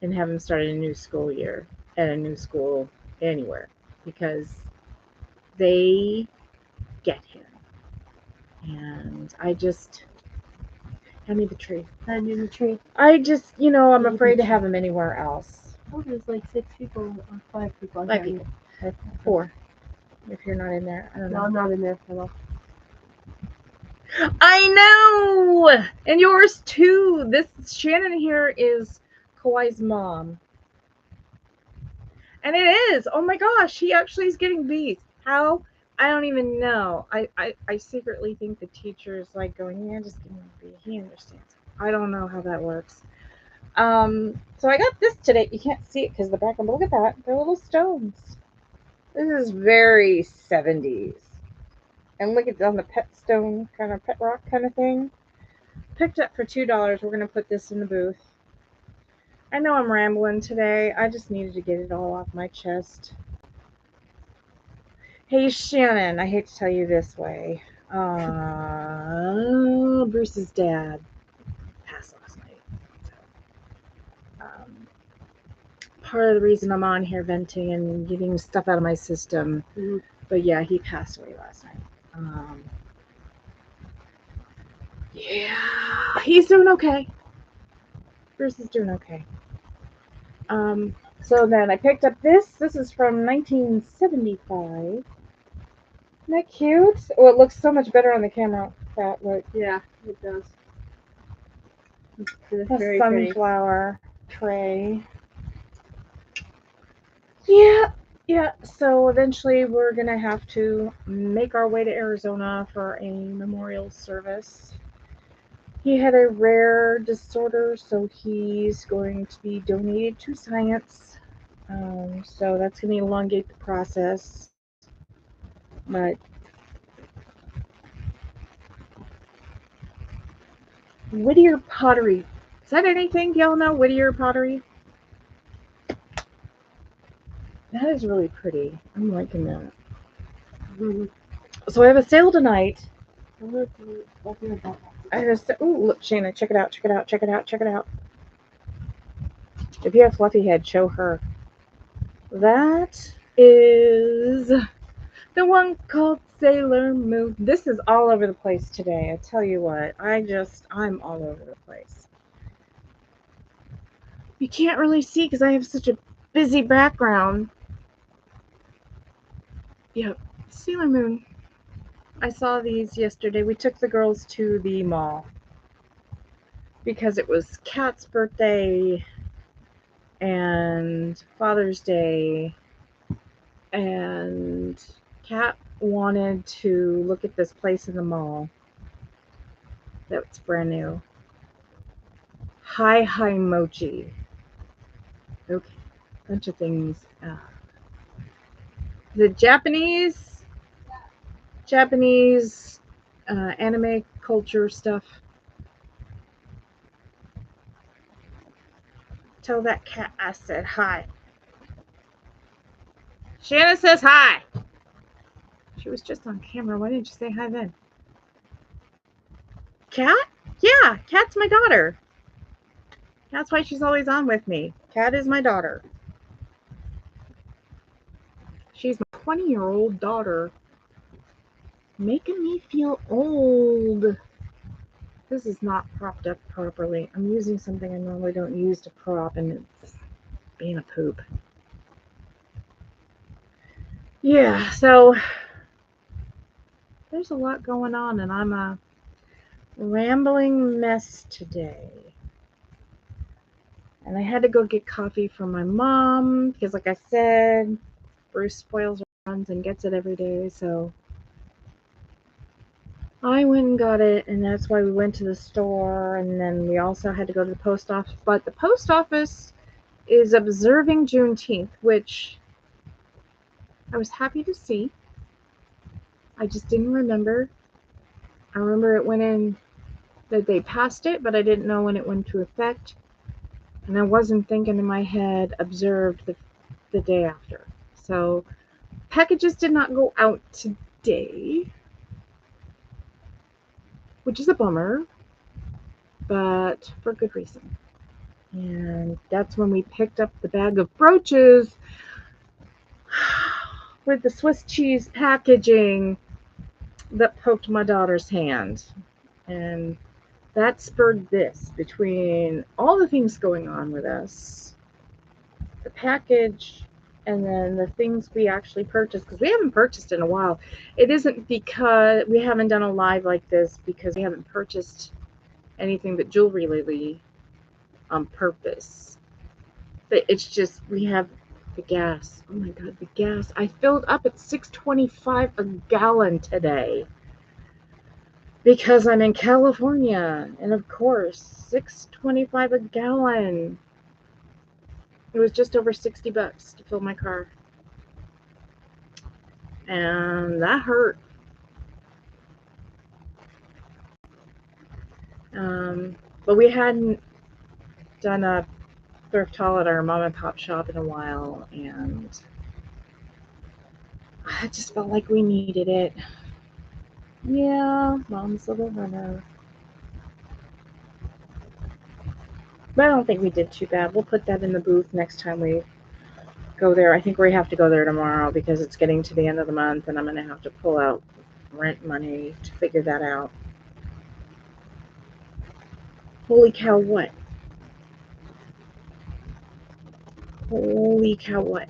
and have him start a new school year at a new school anywhere because they get him. And I just hand me the tree. Hand me the tree. I just, I'm afraid to have him anywhere else. Oh, there's like 6 people or 5 people. 5 people. 4. If you're not in there, I don't know. No, I'm not in there. Hello. I know, and yours too. This Shannon here is Kawhi's mom, and it is. Oh my gosh, he actually is getting B's. How? I don't even know. I secretly think the teacher is like going, yeah, just give him a B. He understands. I don't know how that works. So I got this today. You can't see it because the background, but look at that. They're little stones. This is very 70s. And look, it's on the pet stone, kind of pet rock kind of thing. Picked up for $2. We're going to put this in the booth. I know I'm rambling today. I just needed to get it all off my chest. Hey, Shannon, I hate to tell you this way. Bruce's dad passed last night. Part of the reason I'm on here venting and getting stuff out of my system. Mm-hmm. But yeah, he passed away last night. Yeah, he's doing okay. Bruce is doing okay. So then I picked up this. This is from 1975. Isn't that cute? Oh, it looks so much better on the camera. That look. Yeah, it does. It's A very sunflower tray. Yeah. So eventually we're gonna have to make our way to Arizona for a memorial service. He had a rare disorder, so he's going to be donated to science. So that's going to elongate the process. But Whittier pottery. Is that anything? Do y'all know Whittier pottery? That is really pretty. I'm liking that. Mm-hmm. So I have a sale tonight. Look, Shannon, check it out. If you have fluffy head, show her. That is the one called Sailor Moon. This is all over the place today. I tell you what, I'm all over the place. You can't really see because I have such a busy background. Yep, Sailor Moon. I saw these yesterday. We took the girls to the mall because it was Kat's birthday and Father's Day, and Kat wanted to look at this place in the mall that's brand new. Hi Mochi. Okay, bunch of things. The Japanese anime culture stuff. Tell that cat I said hi. Shanna says hi. She was just on camera. Why didn't you say hi then? Cat? Yeah, Cat's my daughter. That's why she's always on with me. Cat is my daughter. She's my 20-year-old daughter. Making me feel old. This is not propped up properly. I'm using something I normally don't use to prop, and it's being a poop. Yeah, so there's a lot going on, and I'm a rambling mess today. And I had to go get coffee from my mom because, like I said, Bruce spoils runs and gets it every day. So I went and got it, and that's why we went to the store. And then we also had to go to the post office. But the post office is observing Juneteenth, which I was happy to see. I just didn't remember. I remember it went in that they passed it, but I didn't know when it went into effect. And I wasn't thinking in my head observed the day after. So packages did not go out today, which is a bummer, but for good reason. And that's when we picked up the bag of brooches with the Swiss cheese packaging that poked my daughter's hand. And that spurred this between all the things going on with us, the package, and then the things we actually purchased, because we haven't purchased in a while. It isn't because we haven't done a live like this because we haven't purchased anything but jewelry lately on purpose. But it's just we have the gas. Oh my god, the gas. I filled up at $6.25 a gallon today because I'm in California, and of course, $6.25 a gallon. It was just over $60 to fill my car. And that hurt. But we hadn't done a thrift haul at our mom and pop shop in a while, and I just felt like we needed it. Yeah, mom's little runner. But I don't think we did too bad. We'll put that in the booth next time we go there. I think we have to go there tomorrow because it's getting to the end of the month, and I'm going to have to pull out rent money to figure that out. Holy cow, what? Holy cow, what?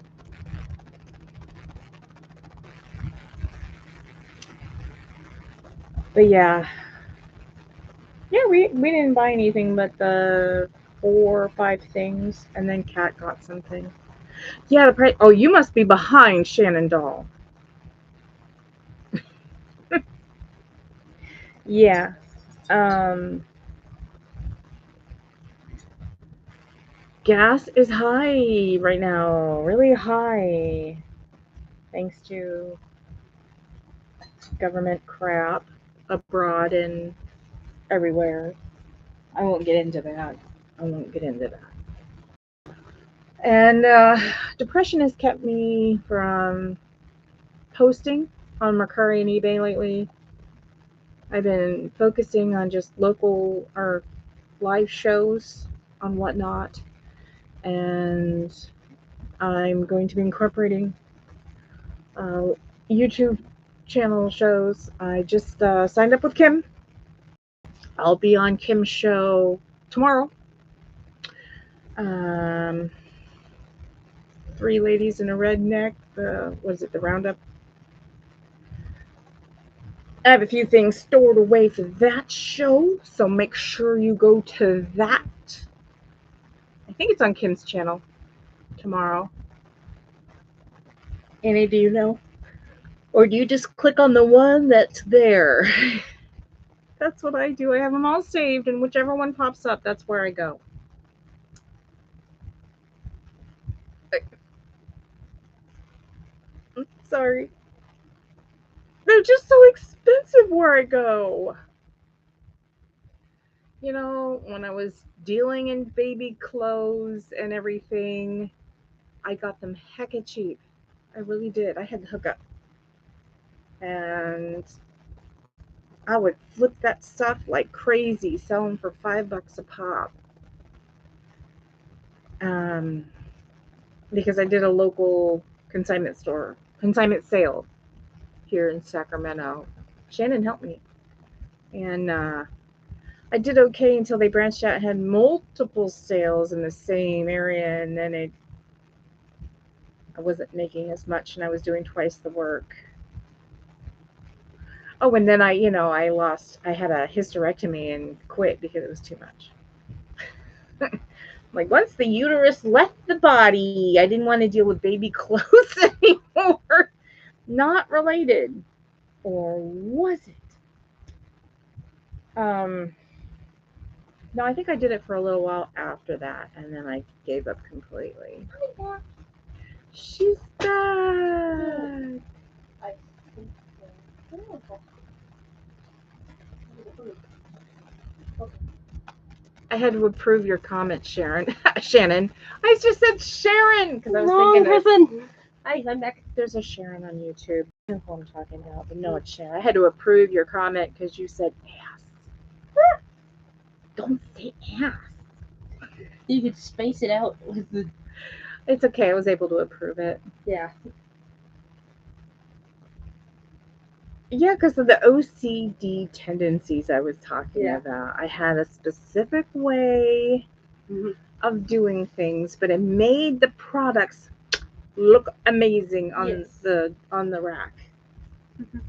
But yeah, we didn't buy anything but the 4 or 5 things, and then Kat got something. Yeah, the price. Oh, you must be behind Shannon Doll. Yeah. Gas is high right now, really high, thanks to government crap abroad and everywhere. I won't get into that. And depression has kept me from posting on Mercari and eBay lately. I've been focusing on just local or live shows on Whatnot, and I'm going to be incorporating YouTube channel shows. I just signed up with Kim. I'll be on Kim's show tomorrow. 3 Ladies in a Redneck. What is it? The Roundup. I have a few things stored away for that show, so make sure you go to that. I think it's on Kim's channel. tomorrow. Annie, do you know? Or do you just click on the one that's there? That's what I do. I have them all saved, and whichever one pops up, that's where I go. Sorry. They're just so expensive where I go. You know, when I was dealing in baby clothes and everything, I got them hecka cheap. I really did. I had to hook up. And I would flip that stuff like crazy, sell them for $5 a pop. Um, because I did a local consignment sale here in Sacramento. Shannon helped me. And I did okay until they branched out and had multiple sales in the same area, and then I wasn't making as much, and I was doing twice the work. Oh, and then I had a hysterectomy and quit because it was too much. Like once the uterus left the body, I didn't want to deal with baby clothes anymore. Not related, or was it? Um, no, I think I did it for a little while after that, and then I gave up completely. She's back. I think so. I had to approve your comment, Sharon. Shannon. I just said Sharon because I was Wrong thinking person. Hi, I'm back. there's a Sharon on YouTube. I don't know who I'm talking about, but no, it's Sharon. I had to approve your comment because you said ass. Don't say ass. You could space it out with the. It's okay. I was able to approve it. Yeah. Yeah, because of the OCD tendencies I was talking Yeah. about. I had a specific way Mhm. of doing things, but it made the products look amazing on Yes. the rack. Mhm.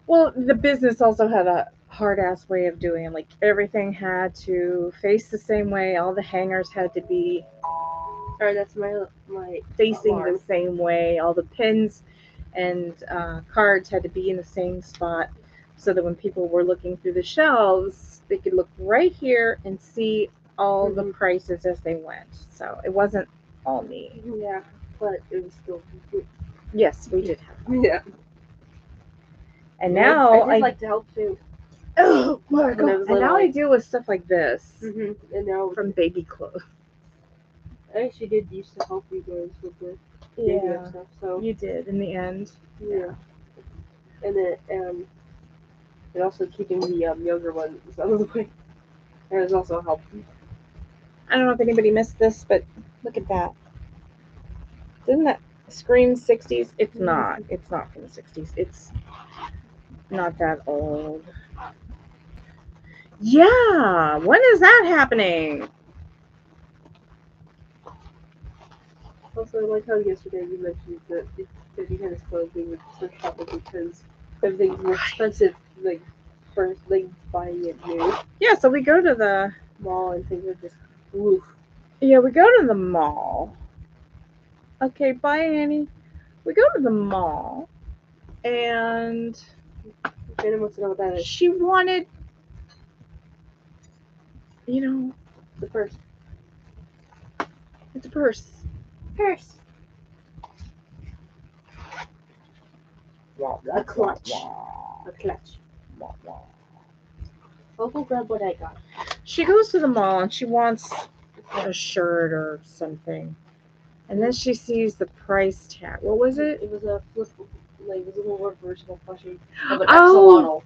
Well, the business also had a hard ass way of doing it. Like everything had to face the same way. All the hangers had to be Sorry, that's my facing alarm. the same way. All the pins and cards had to be in the same spot, so that when people were looking through the shelves, they could look right here and see all the prices as they went. So it wasn't all me. Yeah, but it was still. Yes, we did have that. Yeah. And now I did like to help too. oh my When I god! was And now little. I deal with stuff like this And now from baby clothes. I actually did used to help you guys with the baby Yeah, stuff. So you did in the end. yeah. And then and also keeping the younger ones out of the way. That was also helpful. I don't know if anybody missed this, but look at that. Didn't that scream 60s? It's not. It's not from the 60s. It's not that old. Yeah, when is that happening? Also, I like how yesterday you mentioned that you had us closing with thrift shopping because everything's more expensive, like first like buying it new. Yeah, so we go to the Mall and things are just oof. we go to the mall. Okay, bye Annie. We go to the mall and Shannon wants to know what that is. she wanted The purse. it's a purse. Purse. A clutch. A clutch. I'll go grab what I got. She goes to the mall and she wants a shirt or something. And then she sees the price tag. What was it? It was a flip, like it was a little reversible plushie of an Oh, axolotl.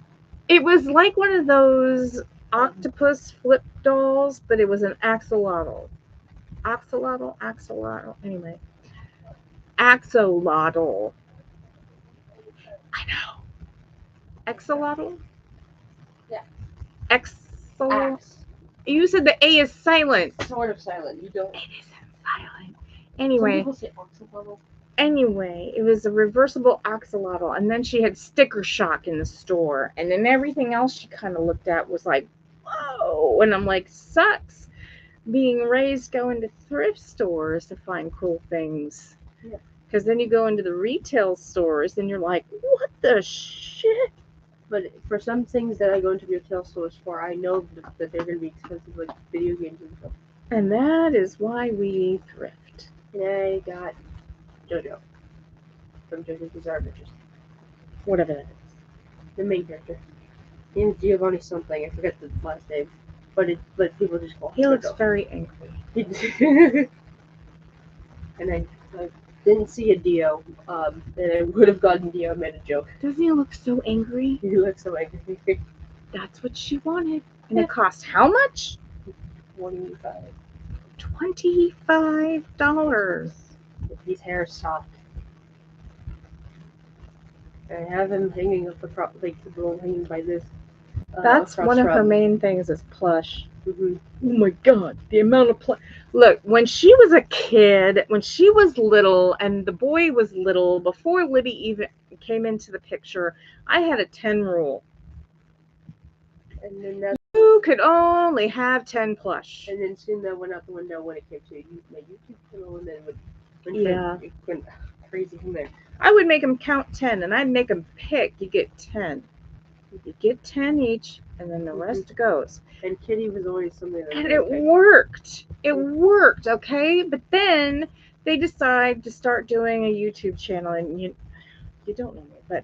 it was like one of those octopus flip dolls, but it was an axolotl. Axolotl. Anyway, axolotl. I know. Axolotl. Yeah. Axolotl. Axe. You said the A is silent. Sort of silent. You don't. It isn't silent. Some Anyway. people say axolotl. Anyway, it was a reversible axolotl, and then she had sticker shock in the store, and then everything else she kind of looked at was like, whoa, and I'm like, sucks. being raised going to thrift stores to find cool things. Yeah. Because then you go into the retail stores and you're like, what the shit? But for some things that I go into retail stores for, I know that they're going to be expensive, like video games and stuff. And that is why we thrift. And I got JoJo from JoJo's Bizarre Adventures, Whatever that is. the main character. His name is Giovanni something. I forget the last name, but people just call him He looks JoJo. very angry. And I didn't see a Dio, and I would have gotten Dio. I made a joke. Doesn't he look so angry? He looks so angry. That's what she wanted. And it cost how much? 25. $25. His hair is soft. I have him hanging up the little hanging by this. That's one of her main things is plush. Mm-hmm. Oh my god, the amount of plush. Look, when she was a kid, when she was little and the boy was little, before Libby even came into the picture, I had a 10 rule. And then that, You could only have 10 plush. and then soon that went out the window when it came to my YouTube channel, and then when Yeah. it went crazy from there. I would make them count 10 and I'd make them pick. You get 10. You get 10 each and then the rest goes. And Kitty was always something that And it worked. It worked, okay? But then they decide to start doing a YouTube channel, and you don't know me, but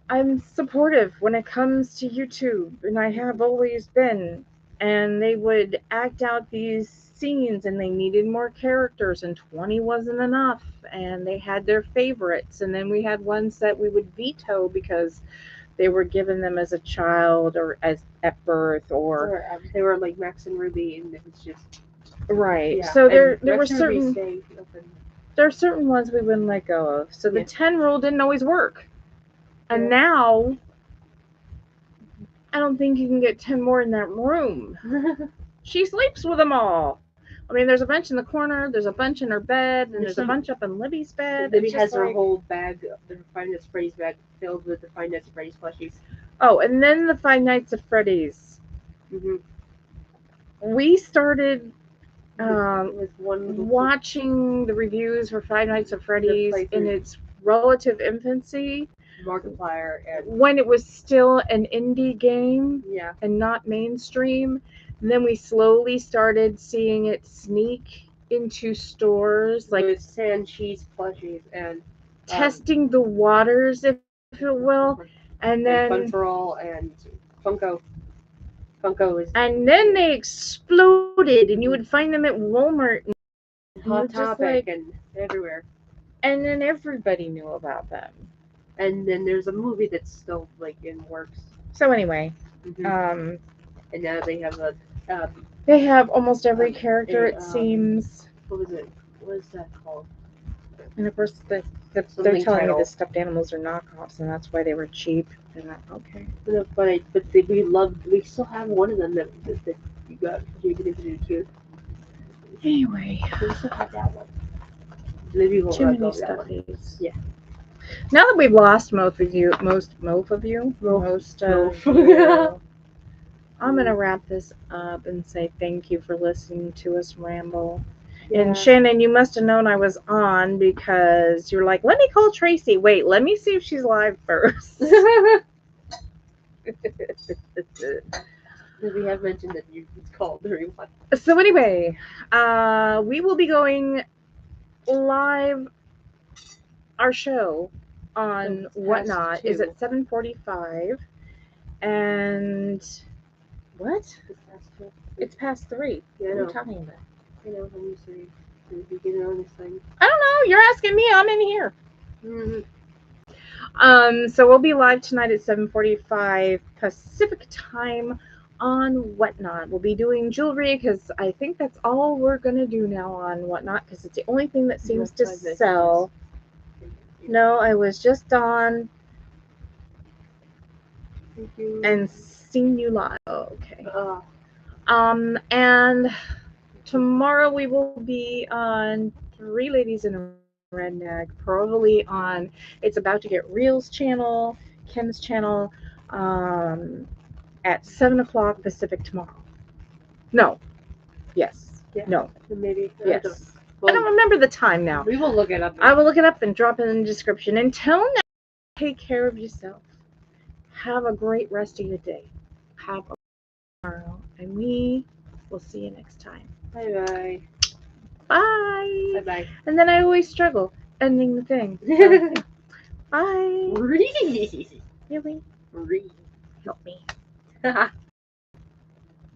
I'm supportive when it comes to YouTube, and I have always been. And they would act out these scenes, and they needed more characters, and 20 wasn't enough. And they had their favorites, and then we had ones that we would veto because they were given them as a child or as at birth or they were like Max and Ruby, and it was just right. yeah. So there And were Max and Ruby certain stayed up and there are certain ones we wouldn't let go of. So the Yeah. 10 rule didn't always work. And Yeah. now I don't think you can get 10 more in that room. She sleeps with them all. I mean, there's a bunch in the corner, there's a bunch in her bed, and there's a bunch up in Libby's bed. Libby It's has just her like- whole bag, the Five Nights at Freddy's bag, filled with the Five Nights at Freddy's plushies. Oh, and then the Five Nights at Freddy's. Mm-hmm. We started With one little watching the reviews for Five Nights at Freddy's playthrough. in its relative infancy, Markiplier and when it was still an indie game yeah, and not mainstream. And then we slowly started seeing it sneak into stores, like with sand cheese plushies and testing the waters, if it will. And then Fun for All and Funko. Funko is and then they exploded, and you would find them at Walmart, and Hot just Topic like- and everywhere. and then everybody knew about them. And then there's a movie that's still like in works. So anyway, And now they have a they have almost every character, it a, seems. what was it? What is that called? And of course, they're Something telling me title. the stuffed animals are knockoffs, and that's why they were cheap. And okay. We still have one of them that you got. You can do too. Anyway, We still have that one. Maybe we'll too let many go of that one. stuffies. Yeah. Now that we've lost most of you, I'm gonna wrap this up and say thank you for listening to us ramble. Yeah. And Shannon, you must have known I was on because you're like, let me call Tracy. Wait, let me see if she's live first. We have mentioned that it's called the rewind. So anyway, we will be going live. Our show on It's Whatnot past is 2. at 7:45, and what? It's past 3. Yeah, I What are know. you talking about? I'm used to the beginning on this thing. I don't know. You're asking me. I'm in here. Mm-hmm. So we'll be live tonight at 7:45 Pacific time on Whatnot. We'll be doing jewelry because I think that's all we're gonna do now on Whatnot because it's the only thing that seems to sell. No, I was just on Thank you. and seen you live. Oh, okay. And tomorrow we will be on Three Ladies in a Redneck, probably on It's About to Get Real's channel, Kim's channel, at 7 o'clock Pacific tomorrow. No, Yes. Yeah. No. Maybe. Yes. Well, I don't remember the time now. We will look it up. I will look it up and drop it in the description. Until now, take care of yourself. Have a great rest of your day. Have a tomorrow. And we will see you next time. Bye-bye. Bye. Bye-bye. And then I always struggle ending the thing. So, bye. Read. Really? Read. Help me.